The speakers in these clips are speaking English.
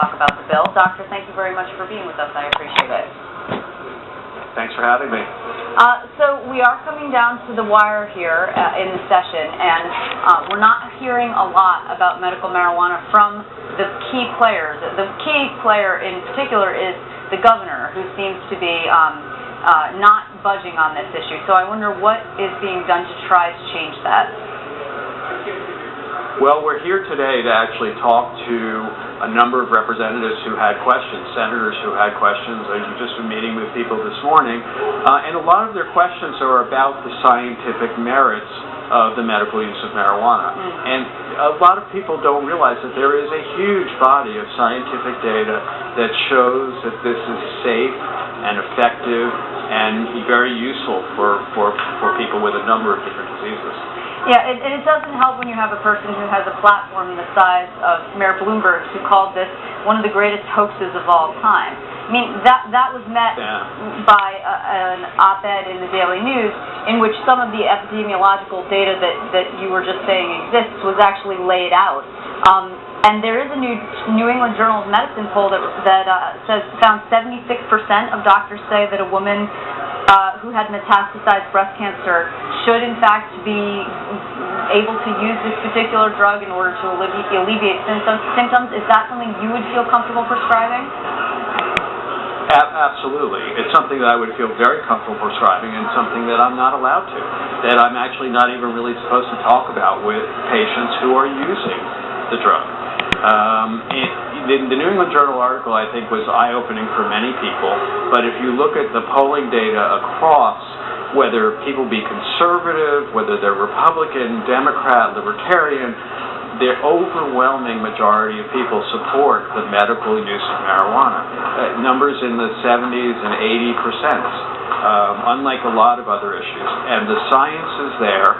talk about the bill. Doctor, thank you very much for being with us. I appreciate it. Thanks for having me. So we are coming down to the wire here in the session, and we're not hearing a lot about medical marijuana from the key players. The key player in particular is the governor, who seems to be not budging on this issue. So I wonder what is being done to try to change that. Well, we're here today to actually talk to a number of representatives who had questions, senators who had questions. I've just been meeting with people this morning, and a lot of their questions are about the scientific merits of the medical use of marijuana. And a lot of people don't realize that there is a huge body of scientific data that shows that this is safe and effective and very useful for people with a number of different diseases. Yeah, and it doesn't help when you have a person who has a platform the size of Mayor Bloomberg, who called this one of the greatest hoaxes of all time. I mean, that was met by an op-ed in the Daily News in which some of the epidemiological data that you were just saying exists was actually laid out. And there is a New England Journal of Medicine poll that found 76% of doctors say that a woman who had metastasized breast cancer should in fact be able to use this particular drug in order to alleviate symptoms. Is that something you would feel comfortable prescribing? Absolutely. It's something that I would feel very comfortable prescribing, and something that I'm not allowed to, that I'm actually not even really supposed to talk about with patients who are using the drug. The New England Journal article, I think, was eye-opening for many people, but if you look at the polling data across, whether people be conservative, whether they're Republican, Democrat, Libertarian, the overwhelming majority of people support the medical use of marijuana. Numbers in the 70s and 80%, unlike a lot of other issues. And the science is there.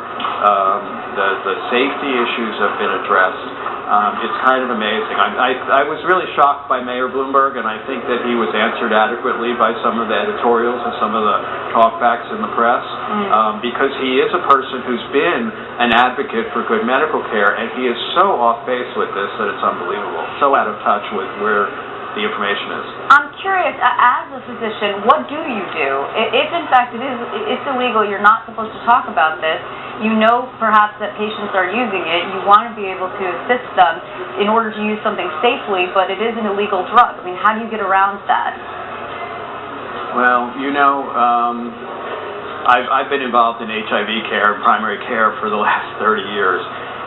The safety issues have been addressed. It's kind of amazing. I was really shocked by Mayor Bloomberg, and I think that he was answered adequately by some of the editorials and some of the talkbacks in the press, because he is a person who's been an advocate for good medical care, and he is so off base with this that it's unbelievable, so out of touch with where the information is. I'm curious, as a physician, what do you do? If in fact it's illegal, you're not supposed to talk about this, you know perhaps that patients are using it, you want to be able to assist them in order to use something safely, but it is an illegal drug. I mean, how do you get around that? Well, you know, I've been involved in HIV care, primary care, for the last 30 years,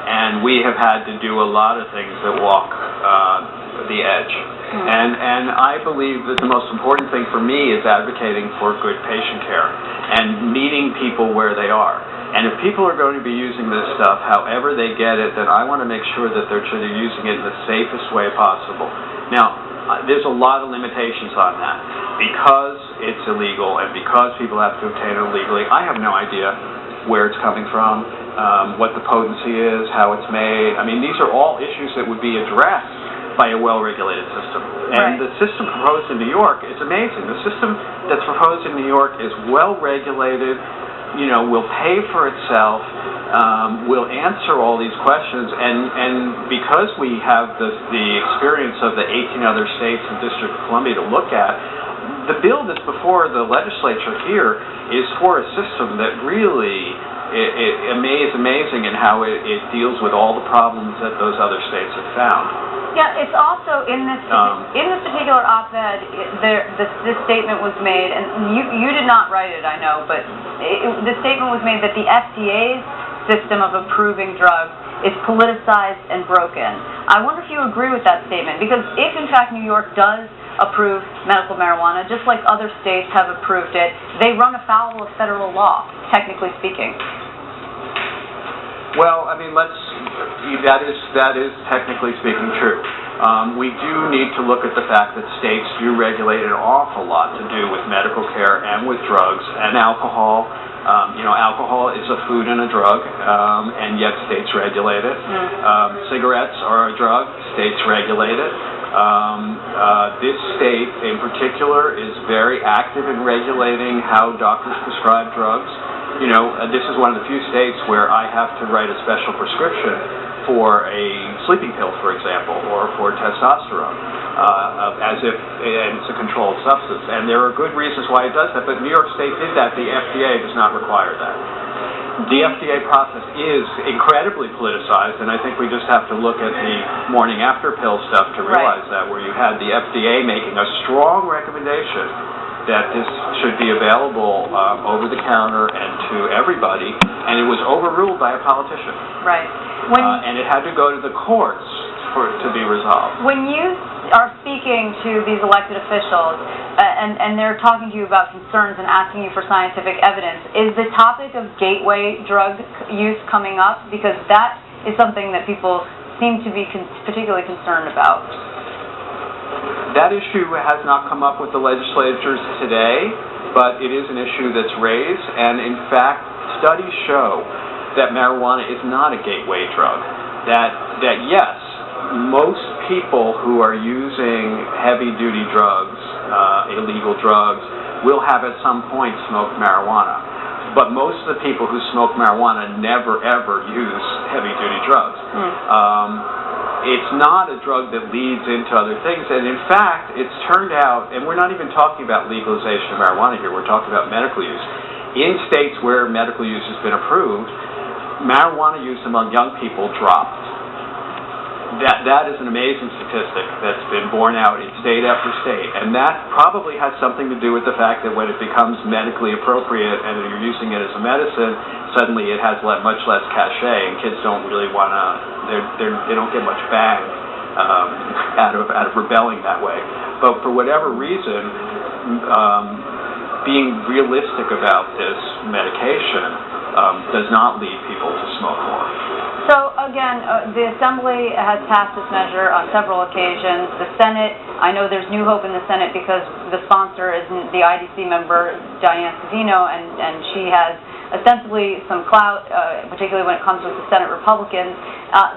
and we have had to do a lot of things that walk the edge. And I believe that the most important thing for me is advocating for good patient care and meeting people where they are. And if people are going to be using this stuff, however they get it, then I want to make sure that they're using it in the safest way possible. Now, there's a lot of limitations on that. Because it's illegal and because people have to obtain it illegally, I have no idea where it's coming from, what the potency is, how it's made. I mean, these are all issues that would be addressed by a well-regulated system. And the system proposed in New York is amazing. The system that's proposed in New York is well-regulated, you know, will pay for itself, will answer all these questions, and because we have the experience of the 18 other states and District of Columbia to look at, the bill that's before the legislature here is for a system that really is amazing in how it deals with all the problems that those other states have found. Yeah, it's also in this particular op-ed, this statement was made, and you did not write it, I know, but the statement was made that the FDA's system of approving drugs is politicized and broken. I wonder if you agree with that statement, because if in fact New York does approve medical marijuana, just like other states have approved it, they run afoul of federal law, technically speaking. Well, I mean, that is technically speaking true. We do need to look at the fact that states do regulate an awful lot to do with medical care and with drugs and alcohol. You know, alcohol is a food and a drug, and yet states regulate it. Cigarettes are a drug, states regulate it. This state in particular is very active in regulating how doctors prescribe drugs. You know, this is one of the few states where I have to write a special prescription for a sleeping pill, for example, or for testosterone. as if it's a controlled substance. And there are good reasons why it does that, but New York State did that. The FDA does not require that. The FDA process is incredibly politicized, and I think we just have to look at the morning after pill stuff to realize that, where you had the FDA making a strong recommendation that this should be available over the counter and to everybody, and it was overruled by a politician. Right. And it had to go to the courts for it to be resolved. When you are speaking to these elected officials and they're talking to you about concerns and asking you for scientific evidence, is the topic of gateway drug use coming up? Because that is something that people seem to be particularly concerned about. That issue has not come up with the legislatures today, but it is an issue that's raised, and in fact, studies show that marijuana is not a gateway drug. That yes, most people who are using heavy-duty drugs, illegal drugs, will have at some point smoked marijuana. But most of the people who smoke marijuana never, ever use heavy-duty drugs. It's not a drug that leads into other things. And in fact, it's turned out, and we're not even talking about legalization of marijuana here, we're talking about medical use. In states where medical use has been approved, marijuana use among young people dropped. That is an amazing statistic that's been borne out in state after state, and that probably has something to do with the fact that when it becomes medically appropriate and you're using it as a medicine, suddenly it has much less cachet, and kids don't really want to, they don't get much bang out of rebelling that way. But for whatever reason, being realistic about this medication does not lead people to smoke more. So, again, the Assembly has passed this measure on several occasions. The Senate, I know there's new hope in the Senate because the sponsor is the IDC member, Diane Savino, and she has ostensibly some clout, particularly when it comes with the Senate Republicans.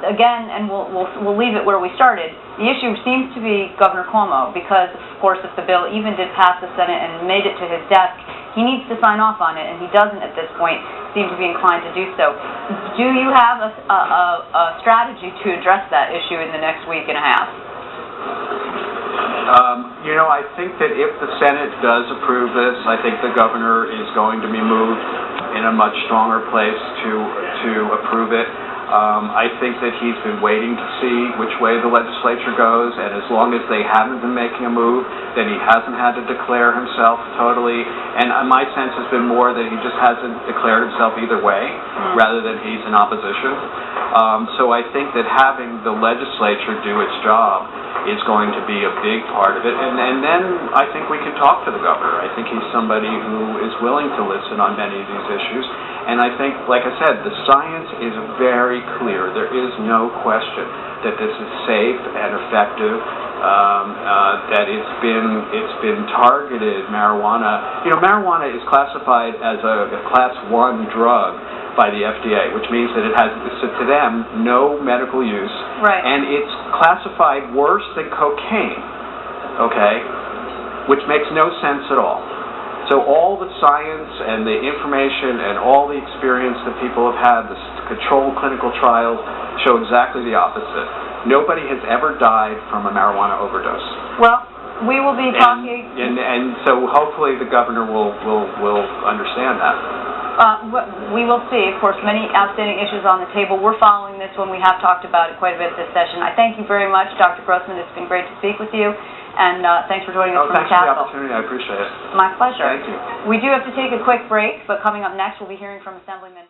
Again, and we'll leave it where we started, the issue seems to be Governor Cuomo because, of course, if the bill even did pass the Senate and made it to his desk, he needs to sign off on it, and he doesn't at this point seem to be inclined to do so. Do you have a strategy to address that issue in the next week and a half? I think that if the Senate does approve this, I think the governor is going to be moved in a much stronger place to approve it. I think that he's been waiting to see which way the legislature goes, and as long as they haven't been making a move, then he hasn't had to declare himself totally. And my sense has been more that he just hasn't declared himself either way, rather than he's in opposition. So I think that having the legislature do its job is going to be a big part of it. And then I think we can talk to the governor. I think he's somebody who is willing to listen on many of these issues. And I think, like I said, the science is very clear. There is no question that this is safe and effective, that it's been targeted marijuana. Marijuana is classified as a Class 1 drug by the FDA, which means that it has, to them, no medical use. Right. And it's classified worse than cocaine, okay, which makes no sense at all. So all the science and the information and all the experience that people have had, the controlled clinical trials, show exactly the opposite. Nobody has ever died from a marijuana overdose. Well, we will be talking... And so hopefully the governor will understand that. We will see. Of course, many outstanding issues on the table. We're following this one. We have talked about it quite a bit this session. I thank you very much, Dr. Grossman. It's been great to speak with you. And thanks for joining us from the Capitol. Thanks for the opportunity. I appreciate it. My pleasure. Thank you. We do have to take a quick break, but coming up next, we'll be hearing from Assemblyman...